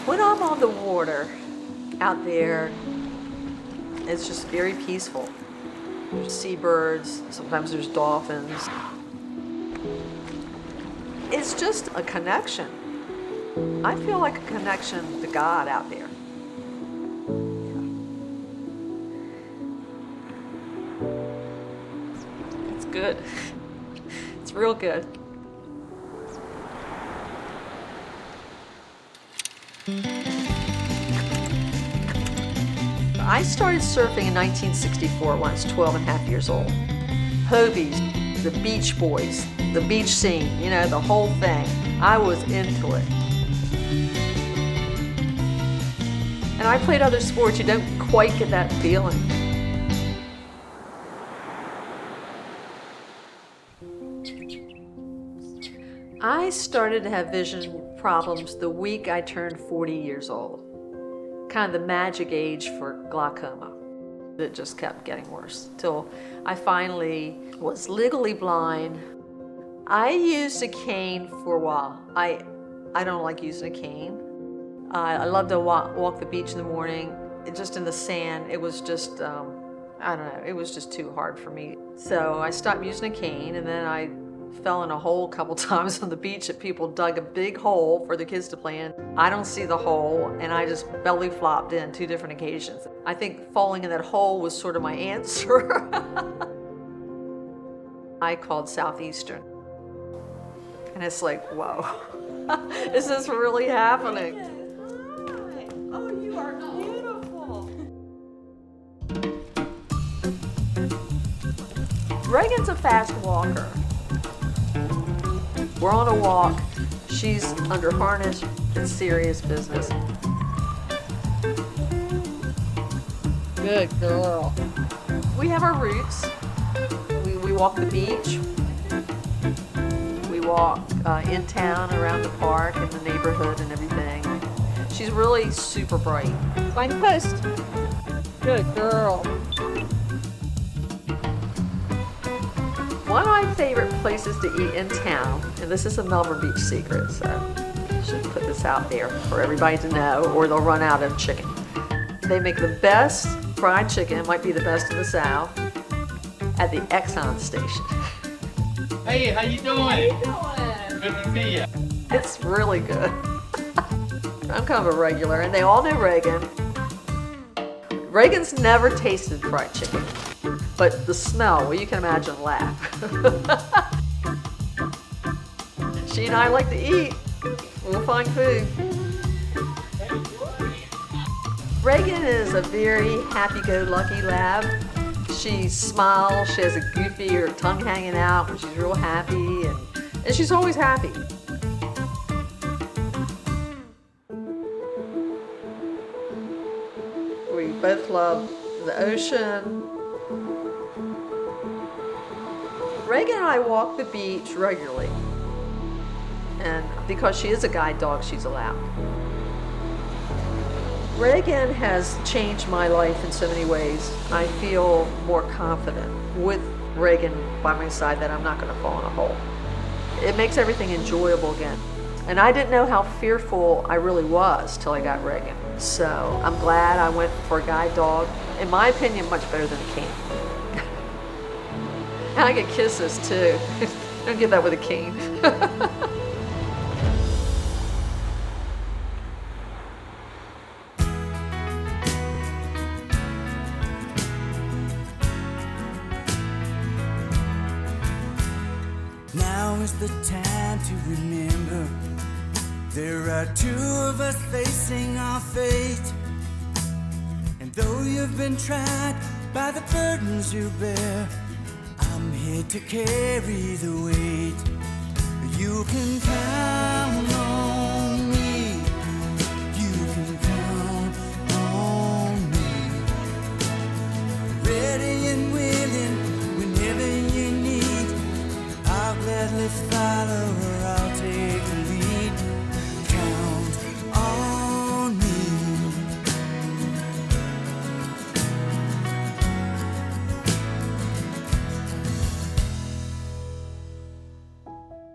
When I'm on the water out there, it's just very peaceful. There's seabirds, sometimes there's dolphins. It's just a connection. I feel like a connection to God out there. It's good. It's real good. I started surfing in 1964 when I was 12 and a half years old. Hobies, the Beach Boys, the beach scene, you know, the whole thing. I was into it. And I played other sports, you don't quite get that feeling. I started to have vision problems the week I turned 40 years old. Kind of the magic age for glaucoma. It just kept getting worse till I finally was legally blind. I used a cane for a while. I don't like using a cane. I love to walk the beach in the morning, just in the sand. It was just, I don't know, it was just too hard for me. So I stopped using a cane, and then I fell in a hole a couple times on the beach that people dug a big hole for the kids to play in. I don't see the hole, and I just belly flopped in 2 different occasions. I think falling in that hole was sort of my answer. I called Southeastern, and it's like, whoa, is this really happening? Hi. Oh, you are beautiful. Reagan's a fast walker. We're on a walk. She's under harness. It's serious business. Good girl. We have our roots. We walk the beach. We walk in town, around the park, in the neighborhood and everything. She's really super bright. Find a post. Good girl. One of my favorite places to eat in town, and this is a Melbourne Beach secret, so I should put this out there for everybody to know, or they'll run out of chicken. They make the best fried chicken, it might be the best in the South, at the Exxon station. Hey, how you doing? How you doing? Good to see you. It's really good. I'm kind of a regular, and they all know Reagan. Reagan's never tasted fried chicken. But the smell, well, you can imagine the laugh. She and I like to eat. We'll find food. Reagan is a very happy-go-lucky lab. She smiles, she has a goofy or tongue hanging out when she's real happy, and she's always happy. We both love the ocean. Reagan and I walk the beach regularly, and because she is a guide dog, she's allowed. Reagan has changed my life in so many ways. I feel more confident with Reagan by my side that I'm not going to fall in a hole. It makes everything enjoyable again. And I didn't know how fearful I really was till I got Reagan. So I'm glad I went for a guide dog. In my opinion, much better than a cane. And I get kisses too. Don't get that with a cane. Now is the time to remember there are 2 of us facing our fate. And though you've been tried by the burdens you bear, I'm here to carry the weight. You can count on me. You can count on me. Ready and willing whenever you need. I'll gladly follow or I'll take the lead. Count on me.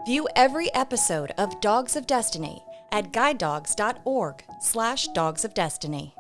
View every episode of Dogs of Destiny at guidedogs.org/dogsofdestiny.